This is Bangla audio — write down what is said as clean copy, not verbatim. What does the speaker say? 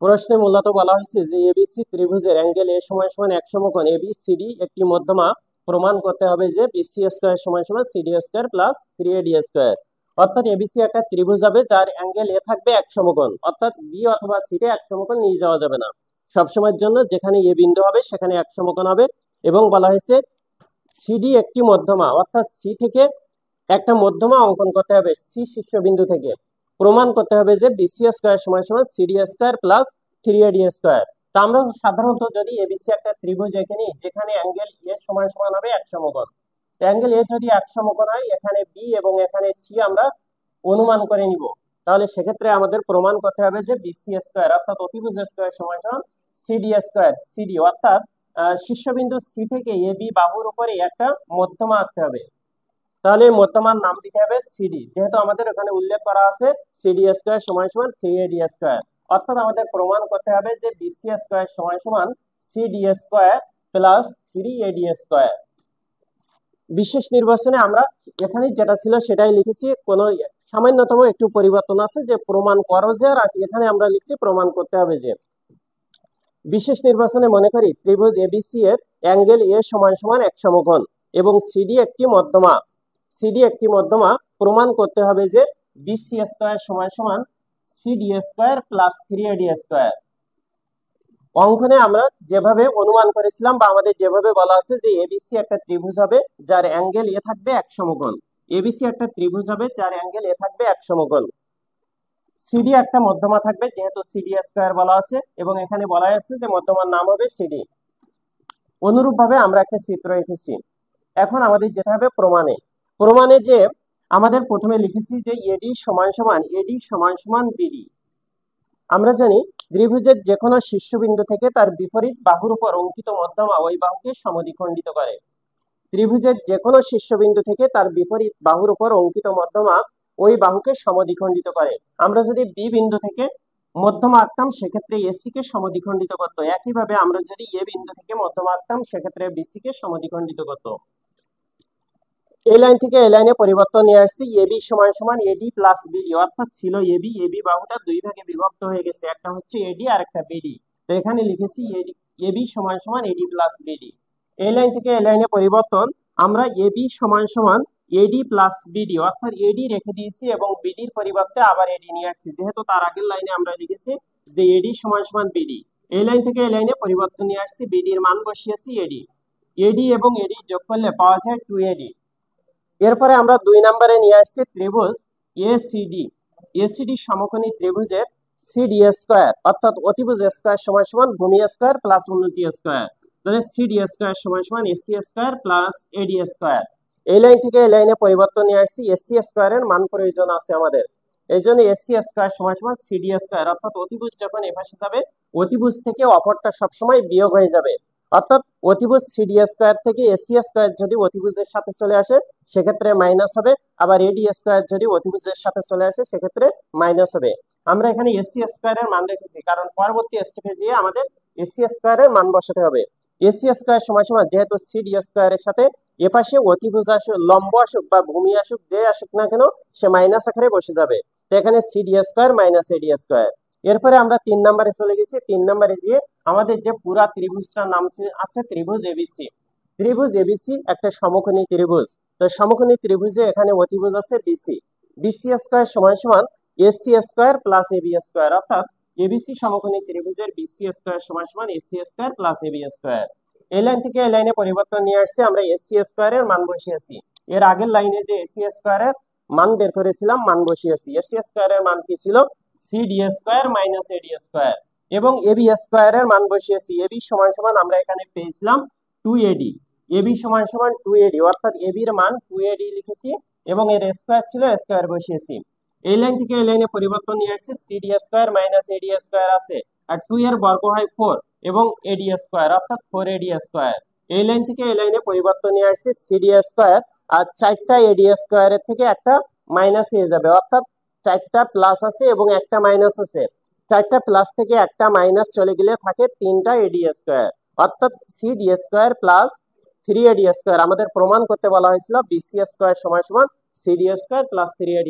প্রশ্নে মূলত বলা হয়েছে যে এবিসি ত্রিভুজের অ্যাঙ্গেল এ সমান সমান এক সমকোণ এবিসিডি একটি মধ্যমা প্রমাণ করতে হবে যে বিসি স্কয়ার সমান সমান CD square plus 3AD square. অর্থাৎ এবিসি একটা ত্রিভুজ হবে যার অ্যাঙ্গেল এ থাকবে এক সমকোণ, অর্থাৎ বি অথবা সি তে এক সমকোণ নিয়ে যাওয়া যাবে না। সবসময়ের জন্য যেখানে এ বিন্দু হবে সেখানে এক সমকোণ হবে। এবং বলা হয়েছে সিডি একটি মধ্যমা, অর্থাৎ সি থেকে একটা মধ্যমা অঙ্কন করতে হবে সি শীর্ষবিন্দু থেকে। প্রমাণ করতে হবে যে বিসি স্কয়ার সমান সমান CD square plus 3AD square. তো আমরা সাধারণত যদি এবিসি একটা ত্রিভুজ এখানে যেখানে অ্যাঙ্গেল এ সমান সমান হবে এক সমকোণ, অ্যাঙ্গেল এ যদি এক সমকোণ হয় এখানে বি এবং এখানে সি আমরা অনুমান করে নিব, তাহলে সেক্ষেত্রে আমাদের প্রমাণ করতে হবে যে বিসি স্কয়ার অর্থাৎ অতিভুজ স্কয়ার সমান সমান সিডি স্কয়ার। সিডি অর্থাৎ শীর্ষবিন্দু সি থেকে এ বি বাহুর উপরে একটা মধ্যমা আঁকতে হবে, তাহলে মধ্যমার নাম দিতে হবে সিডি, যেহেতু আমাদের এখানে উল্লেখ করা আছে সিডি স্কয়ার সমান সমান 3AD স্কয়ার। অর্থাৎ আমাদের প্রমাণ করতে হবে যে বিসি স্কয়ার সমান সমান CD square plus 3AD square. বিশেষ নির্বাচনে আমরা এখানে যেটা ছিল সেটাই লিখেছি, কোনো সামান্যতম একটু পরিবর্তন আছে যে প্রমাণ করো যে, আর এখানে আমরা লিখছি প্রমাণ করতে হবে যে। বিশেষ নির্বাচনে মনে করি ত্রিভুজ এবিসি এর অ্যাঙ্গেল এ সমান সমান এক সমকোণ এবং সিডি একটি মধ্যমা। সিডি একটি মধ্যমা প্রমাণ করতে হবে যে বিসি স্কয়ার সমান সমান CD square plus 3AD square. অঙ্কনে আমরা যেভাবে অনুমান করেছিলাম বা আমাদের যেভাবে বলা আছে যে এবিসি একটা ত্রিভুজ হবে যার অ্যাঙ্গেল এ থাকবে এক সমকোণ। এবিসি একটা ত্রিভুজ হবে যার অ্যাঙ্গেল এ থাকবে এক সমকোণ। সিডি একটা মধ্যমা থাকবে যেহেতু সিডি স্কয়ার বলা আছে এবং এখানে বলা আছে যে মধ্যমার নাম হবে সিডি। অনুরূপভাবে আমরা একটা চিত্র এঁকেছি। এখন আমাদের যেতে হবে প্রমাণে। প্রমাণে যে আমাদের প্রথমে লিখেছি যে এডি সমান সমান বিডি। আমরা জানি ত্রিভুজের যে কোনো শীর্ষবিন্দু থেকে তার বিপরীত বাহুর উপর অঙ্কিত মধ্যমা ওই বাহুকে সমদ্বিখণ্ডিত করে। ত্রিভুজের যে কোনো শীর্ষবিন্দু থেকে তার বিপরীত বাহুর উপর অঙ্কিত মধ্যমা ওই বাহুকে সমদ্বিখণ্ডিত করে। আমরা যদি বি বিন্দু থেকে মধ্যমা আঁকতাম সেক্ষেত্রে এসি কে সমদ্বিখণ্ডিত করত, একইভাবে আমরা যদি এ বিন্দু থেকে মধ্যমা আঁকতাম সেক্ষেত্রে বিসি কে সমদ্বিখণ্ডিত করত। এই লাইন থেকে এই লাইনে পরিবর্তন নিয়ে আসছি, এবি সমান সমান এডি প্লাস বিডি, অর্থাৎ ছিল এবি, এবি বাহুটা দুই ভাগে বিভক্ত হয়ে গেছে, একটা হচ্ছে এডি আর একটা বিডি। তো এখানে লিখেছি এবি সমান সমান এডি প্লাস বিডি। এই লাইন থেকে এই লাইনে পরিবর্তন, আমরা এবি সমান সমান এডি প্লাস বিডি, অর্থাৎ এডি রেখে দিয়েছি এবং বিডির পরিবর্তে আবার এডি নিয়ে আসছি, যেহেতু তার আগের লাইনে আমরা লিখেছি যে এডি সমান সমান বিডি। এই লাইন থেকে এই লাইনে পরিবর্তন নিয়ে আসছি, বিডির মান বসিয়েছি এডি। এডি এবং এডি যোগ করলে পাওয়া যায় 2AD। এরপরে আমরা 2 নম্বরে নিয়ে আসছি ত্রিভুজ এসিডি। এসিডি সমকোণী ত্রিভুজের সিডি স্কয়ার অর্থাৎ অতিভুজ স্কয়ার সমান সমান ভূমি স্কয়ার প্লাস উন্নতি স্কয়ার। তাহলে সিডি স্কয়ার সমান সমান এসি স্কয়ার প্লাস এডি স্কয়ার। এই লাইন থেকে এই লাইনে পরিবর্তন নিয়ে আসছি, এসি স্কয়ারের মান প্রয়োজন আছে আমাদের, এই জন্য এসি স্কয়ার সমান সমান সিডি স্কয়ার, অর্থাৎ অতিভুজ যখন এপাশে যাবে অতিভুজ থেকে অপরটা সবসময় বিয়োগ হয়ে যাবে। অর্থাৎ অতিভুজ সিডি স্কয়ার থেকে এসি স্কয়ার যদি অতিভুজের সাথে চলে আসে সেক্ষেত্রে মাইনাস হবে, আবার এডি স্কয়ার যদি অতিভুজের সাথে চলে আসে সেক্ষেত্রে মাইনাস হবে। আমরা এখানে এসি স্কয়ারের মান রেখেছি কারণ পরবর্তী স্টেপে গিয়ে আমাদের এসি স্কয়ারের মান বসাতে হবে। এসি স্কয়ার সমান সমান যেহেতু সিডি স্কয়ারের সাথে এপাশে অতিভুজ আসুক, লম্ব আসুক বা ভূমি আসুক, যে আসুক না কেন সে মাইনাস আকারে বসে যাবে। তো এখানে সিডি স্কয়ার মাইনাস এডি স্কয়ার। এরপরে আমরা 3 নম্বরে চলে গেছি। 3 নম্বরে গিয়ে আমাদের যে পুরা ত্রিভুজটার নাম আছে ত্রিভুজ এবিসি। ত্রিভুজ এবিসি একটা সমকোণী ত্রিভুজ। তো সমকোণী ত্রিভুজে এখানে অতিভুজ আছে বিসি। বিসি স্কয়ার সমান সমান AC square plus AB square, অর্থাৎ এবিসি সমকোণী ত্রিভুজের বিসি স্কয়ার সমান সমান AC square plus AB square. এই লাইন থেকে এই লাইনে পরিবর্তন নিয়ে আসছে, আমরা এসি স্কয়ারের মান বসিয়েছি। এর আগের লাইনে যে এসি স্কয়ারের মান বের করেছিলাম মান বসিয়েছি। এসি স্কয়ারের মান কি ছিল? সিডি স্কয়ার মাইনাস এডি স্কয়ার। এবং এবি স্কয়ারের মান বসিয়েছি, এবি সমান সমান আমরা এখানে পেয়েছিলাম 2AD। এবি সমান সমান 2AD, অর্থাৎ এবির মান 2AD লিখেছি এবং এর স্কয়ার ছিল স্কয়ার বসিয়েছি। এই লাইন থেকে এই লাইনে পরিবর্তন নিয়ে আসছে, সিডি স্কয়ার মাইনাস এডি স্কয়ার আছে আর 2 এর বর্গ হয় 4 এবং এডি স্কয়ার অর্থাৎ 4AD স্কয়ার। এই লাইন থেকে এই লাইনে পরিবর্তন নিয়ে আসছে, সিডি স্কয়ার আর 4টা এডি স্কয়ারের থেকে একটা মাইনাস হয়ে যাবে, অর্থাৎ 4টা প্লাস আছে এবং একটা মাইনাস আছে। 4টা প্লাস থেকে একটা মাইনাস চলে গেলে থাকে 3টা এডি স্কয়ার, অর্থাৎ CD square plus 3AD square. আমাদের প্রমাণ করতে বলা হয়েছিল বিসি স্কয়ার সমান সমান সিডি স্কয়ার প্লাস 3AD।